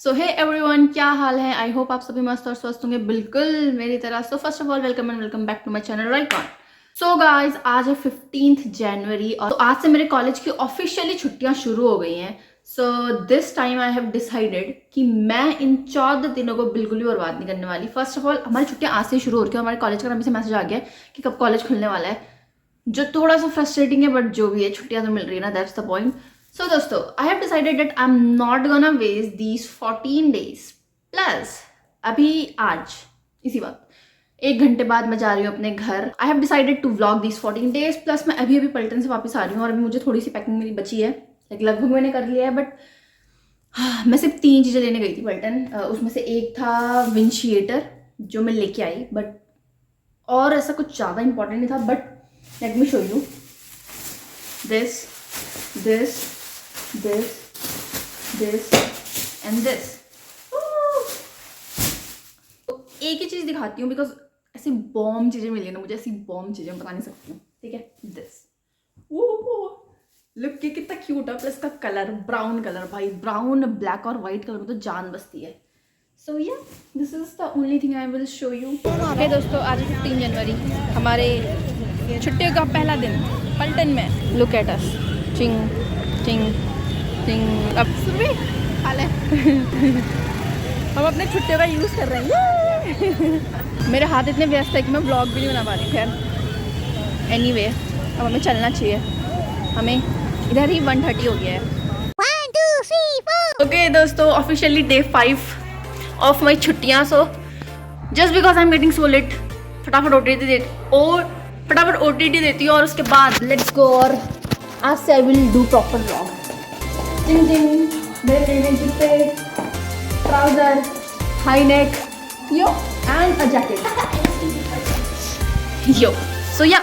सो hey everyone, क्या हाल है। I hope आप सभी मस्त और स्वस्थ होंगे बिल्कुल मेरी तरह। So first of all welcome and welcome back to my channel right on. So guys, आज है 15th जनवरी और तो आज से मेरे कॉलेज की ऑफिशियली छुट्टियां शुरू हो गई हैं। So this time I have decided कि मैं इन 14 दिनों को बिल्कुल भी बर्बाद नहीं करने वाली। फर्स्ट ऑफ ऑल, हमारी छुट्टियां आज से ही शुरू हो रही है। हमारे कॉलेज का अभी से मैसेज आ गया है कि कब कॉलेज खुलने वाला है, जो थोड़ा सा फ्रस्ट्रेटिंग है, बट जो भी है छुट्टियां तो मिल रही है ना, दैट्स द पॉइंट। सो दोस्तों, I have decided that I am not gonna waste these 14 days plus अभी आज इसी वक्त 1 घंटे बाद मैं जा रही हूँ अपने घर। I have decided to vlog these 14 days plus मैं अभी पलटन से वापस आ रही हूँ और अभी मुझे थोड़ी सी पैकिंग मेरी बची है। लगभग मैंने कर लिया है, बट मैं सिर्फ 3 चीज़ें लेने गई थी पलटन। उसमें से एक था विंडशीटर जो मैं लेके आई, बट और ऐसा कुछ ज़्यादा इंपॉर्टेंट नहीं था। But let me show you this and this। तो एक ही चीज दिखाती हूँ बिकॉज ऐसी बॉम्ब चीजें मिली ना मुझे, ऐसी बॉम्ब चीजें बता नहीं सकती हूँ। ठीक है, दिस लुक के कितना क्यूट है, प्लस का कलर ब्राउन कलर, भाई ब्राउन ब्लैक और व्हाइट कलर में तो जान बसती है। सो या this is the only thing I will show you. Okay दोस्तों, आज 15 जनवरी, हमारे छुट्टियों का पहला दिन पलटन में। लुक एट अस, चिंग चिंग चिंग। अब सुबह हाल है हम अपने छुट्टियों का यूज़ कर रहे हैं। मेरे हाथ इतने व्यस्त है कि मैं ब्लॉग भी नहीं बना पा रही। खैर एनीवे, अब हमें चलना चाहिए। हमें इधर ही 1:30 हो गया है। 1 2 3 4। ओके दोस्तों, ऑफिशियली डे 5 ऑफ माई छुट्टियाँ। So just because I am getting so let, फटाफट OTT देती हूँ और उसके बाद लेट्स गो। और आज से I will do proper vlog. जिंग जिंग, मेरे जूते, trouser, high neck, yo and a jacket, yo. So yeah,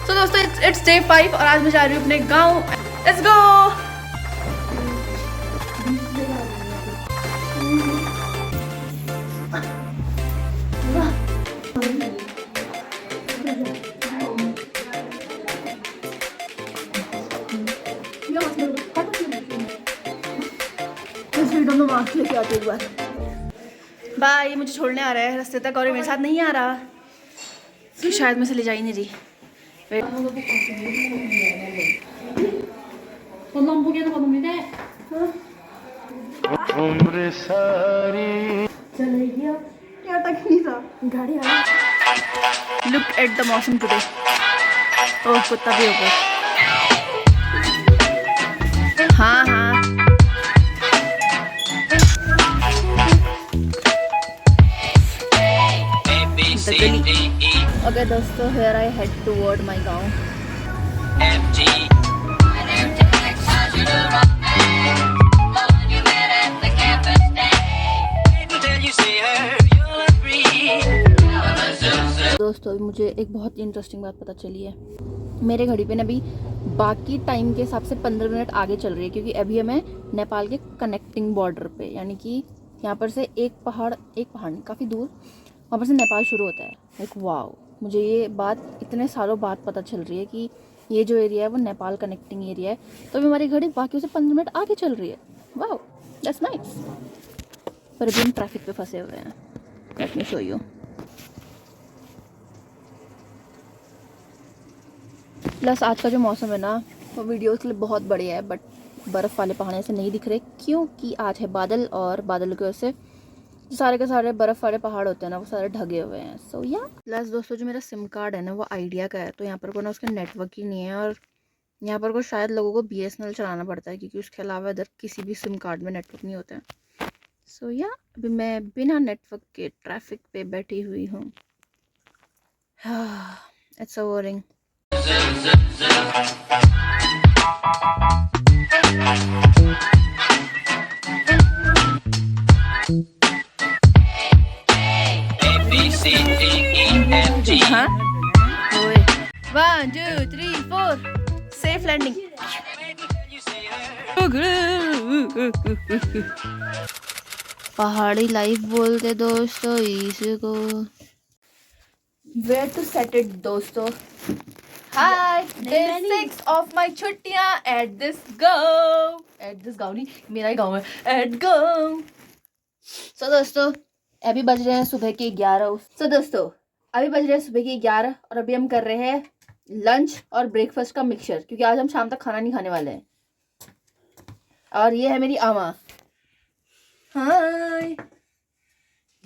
so दोस्तों इट्स डे 5 और आज मैं जा रही हूँ अपने गाँव। Let's go. लेके आती एक बार। बाय, मुझे छोड़ने आ रहा है रास्ते तक और मेरे साथ नहीं आ रहा कि शायद मैं से ले जा ही नहीं रही। लुक एट द मौसम टुडे। ओह, कुत्ता भी होगा। हाँ हाँ, ओके दोस्तों, here I head toward my गांव। दोस्तों, मुझे एक बहुत इंटरेस्टिंग बात पता चली है। मेरे घड़ी पे ना अभी बाकी टाइम के हिसाब से 15 मिनट आगे चल रही है, क्योंकि अभी हमें नेपाल के कनेक्टिंग बॉर्डर पे, यानी कि यहाँ पर से एक पहाड़ नहीं, काफ़ी दूर वहाँ पर से नेपाल शुरू होता है। लाइक वाओ, मुझे ये बात इतने सालों बाद पता चल रही है कि ये जो एरिया है वो नेपाल कनेक्टिंग एरिया है। तो अभी हमारी घड़ी बाकी से 15 मिनट आगे चल रही है। Wow, that's nice. पर अभी हम ट्रैफिक पे फंसे हुए हैं। Late me show you. Plus आज का जो मौसम है ना, वो वीडियोस के लिए बहुत बढ़िया है, बट बर्फ़ वाले पहाड़ ऐसे नहीं दिख रहे क्योंकि आज है बादल, और बादल की वजह से सारे के सारे बर्फ़ वाले पहाड़ होते हैं ना, वो सारे ढगे हुए हैं। सो या प्लस दोस्तों, जो मेरा सिम कार्ड है ना वो आइडिया का है, तो यहाँ पर कोई ना उसका नेटवर्क ही नहीं है, और यहाँ पर को शायद लोगों को BSNL चलाना पड़ता है, क्योंकि उसके अलावा इधर किसी भी सिम कार्ड में नेटवर्क नहीं होता है। सो या अभी मैं बिना नेटवर्क के ट्रैफिक पे बैठी हुई हूँ। It's so boring. हाँ, 1 2 3 4 सेफ लैंडिंग। पहाड़ी लाइफ बोलते दोस्तों इसको। वेयर टू सेट इट दोस्तों। हाय, डे 6 ऑफ माई छुट्टियां एट दिस गाँव। नहीं, मेरा ही गाँव है। एट गाँव दोस्तों अभी बज रहे हैं सुबह के 11। अभी बज रहे हैं सुबह के 11 और अभी हम कर रहे हैं लंच और ब्रेकफास्ट का मिक्सचर, क्योंकि आज हम शाम तक खाना नहीं खाने वाले हैं। और ये है मेरी आमा। हाय,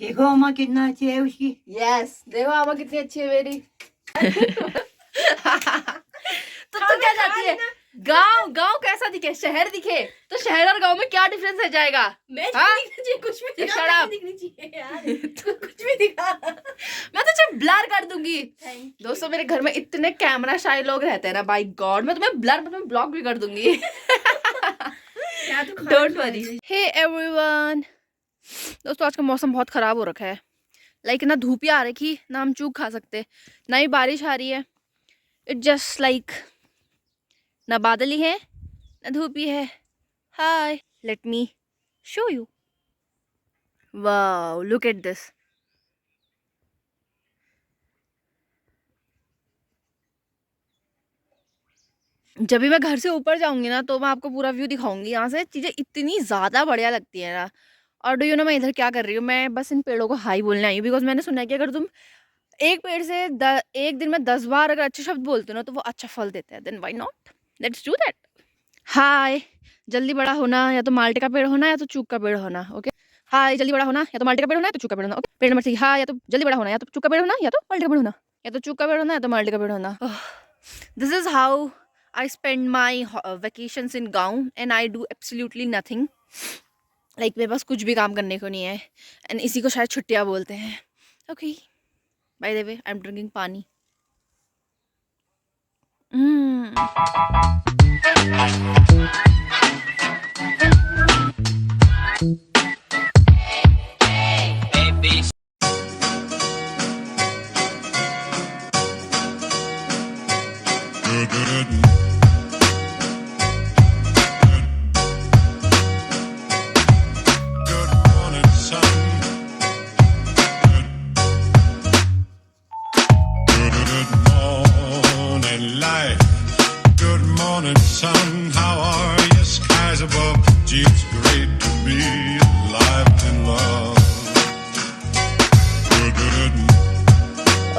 देखो अम्मा कितना अच्छी है उसकी। यस, देखो आमा कितनी अच्छी है मेरी। तो क्या चाहती है, गांव कैसा दिखे, शहर दिखे? तो शहर और गांव में क्या डिफरेंस रह जाएगा? कुछ भी दिखनी चाहिए यार। कुछ भी दिखा। मैं तुझे ब्लर कर दूंगी। दोस्तों मेरे घर में इतने कैमरा शाय लोग रहते हैं ना, बाय गॉड, मैं तुम्हें ब्लर, मैं ब्लॉक भी कर दूंगी। Don't worry. हे एवरीवन, दोस्तों आज का मौसम बहुत खराब हो रखा है। लाइक ना धूप ही आ रखी, ना हम चूक खा सकते, ना ही बारिश आ रही है। इट जस्ट लाइक ना बादल ही है ना धूप ही है। Hi, let me show you. Wow, look at this. जब भी मैं घर से ऊपर जाऊंगी ना तो मैं आपको पूरा व्यू दिखाऊंगी। यहाँ से चीज़ें इतनी ज़्यादा बढ़िया लगती है ना। और डू यू नो मैं इधर क्या कर रही हूँ? मैं बस इन पेड़ों को हाई बोलने आई हूँ, बिकॉज मैंने सुना है कि अगर तुम एक पेड़ से एक दिन में 10 बार अगर अच्छे शब्द बोलते हो ना तो वो अच्छा फल देते हैं। Then why not, let's do that. Hi, जल्दी बड़ा होना या तो माल्टे का पेड़ होना या तो चूक का पेड़ होना। ओके, हाय, जल्दी बड़ा होना या तो माल्टे का पेड़ होना या तो चूक का पेड़ होना। ओके, पेड़ नंबर 3। हाय, या तो जल्दी बड़ा होना या तो चूक का पेड़ होना या तो माल्टे का पेड़ होना, या तो चूक का पेड़ होना या तो माल्टे का पेड़ होना। This is how I spend my vacations in गाँव and I do absolutely nothing. Like मेरे पास कुछ भी काम करने को नहीं है and इसी को शायद छुट्टियाँ बोलते हैं। Okay, by the way, I'm drinking पानी।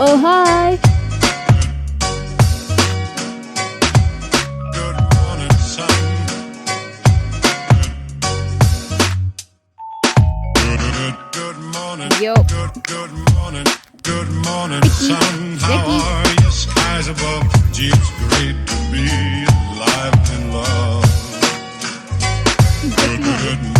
Oh hi. Good morning, sun. Good morning. Yo. Good morning. Good morning, sun. How are you? Skies above. Gee, it's great to be alive and love. Good morning.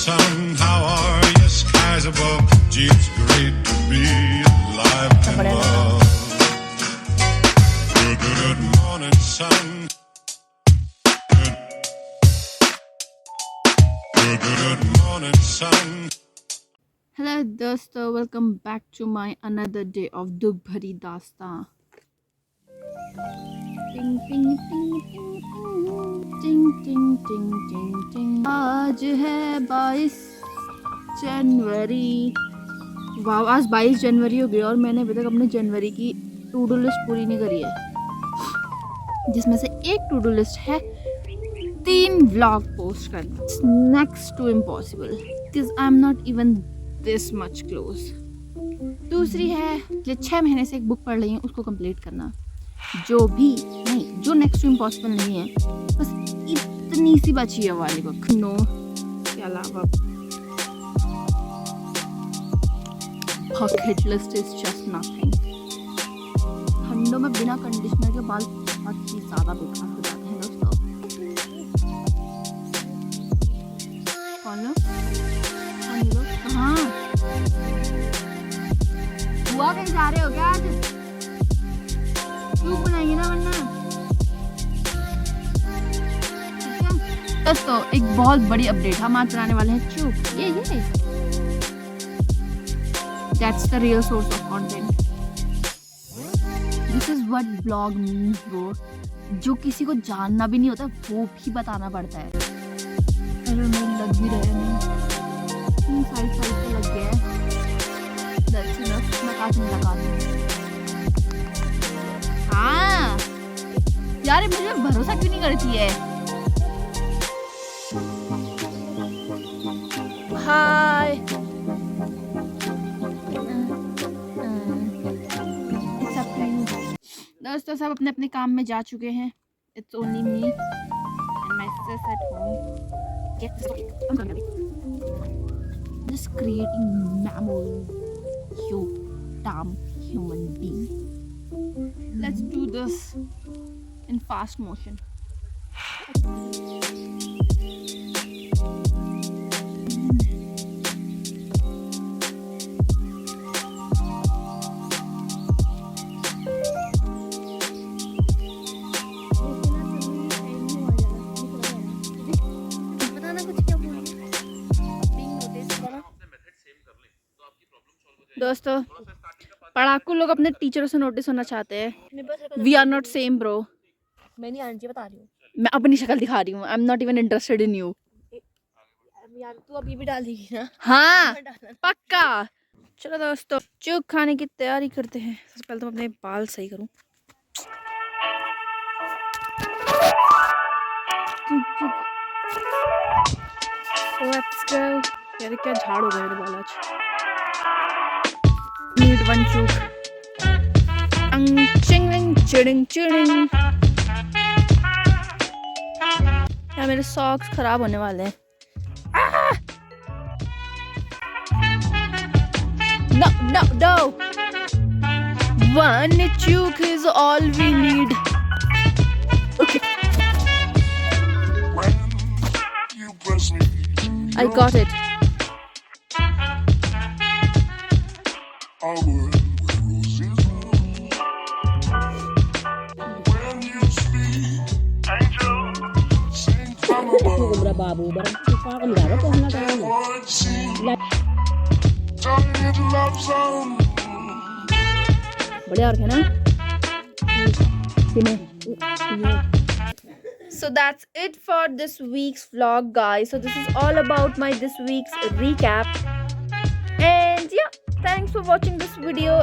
Sun, how are you? Skies above. Gee, it's great to be alive and love. Good morning, sun. Good morning, sun. Hello दोस्तों, welcome back to my another day of दुख भरी दास्तां। टिंग टिंग टिंग टिंग टिंग टिंग टिंग टिंग। आज है 22 जनवरी। वाह, आज 22 जनवरी हो गई और मैंने अभी तक अपने जनवरी की टू डू लिस्ट पूरी नहीं करी है, जिसमें से एक टू डू लिस्ट है 3 व्लॉग पोस्ट करना। Next to impossible because I am not even this much close. दूसरी है जो 6 महीने से एक बुक पढ़ रही हूँ उसको कंप्लीट करना, जो नेक्स्ट टू इम्पॉसिबल नहीं है, बस इतनी सी बची है वाली बुक। नो के अलावा bucket list is just nothing. ठंडों में बिना कंडीशनर के बाल बहुत ही ज़्यादा बेकार हो जाते हैं दोस्तों। कौन लोग कहाँ हुआ, कहीं जा रहे हो क्या आज? क्यों बनाएंगे ना वरना। दोस्तों एक बहुत बड़ी अपडेट, हम आज बनाने वाले हैं चूक। ये that's the real source of content. This is what blog means bro. जो किसी को जानना भी नहीं होता वो भी बताना पड़ता है। अरे मेरे लग भी रहे हैं। साइड पे लग गया है। That's enough. मैं काट नहीं लगा दूँ। हाँ यार ये मुझे भरोसा क्यों नहीं करती है। हाय दोस्तों सब अपने अपने काम में जा चुके हैं। It's only me and my sister at home. Just creating memories, you damn human being. Let's do this in fast motion. दोस्तों पढ़ाकू लोग अपने टीचरों से नोटिस होना चाहते हैं। We are not same bro. मैं नहीं आंटी बता रही हूँ। मैं अपनी शक्ल दिखा रही हूँ। आई am not even interested in you. यार तू अभी भी डाल देगी ना। हाँ पक्का। चलो दोस्तों चूक खाने की तैयारी करते हैं। सबसे पहले तो मैं अपने बाल सही करूँ। Let's go. यार क्या झाड़ हो गए मेरे बाल आज। Need one चूक। चिंग चिड़िंग चिड़िंग। यार मेरे सॉक्स खराब होने वाले हैं। No, no, no. One chook is all we need. Okay. When you press me, I got it. a world where roses bloom. When you speak, angel, sing from above. Voice sing, turn into love song. बढ़िया और है ना? So that's it for this week's vlog, guys. So this is all about my this week's recap. And yeah, thanks for watching this video.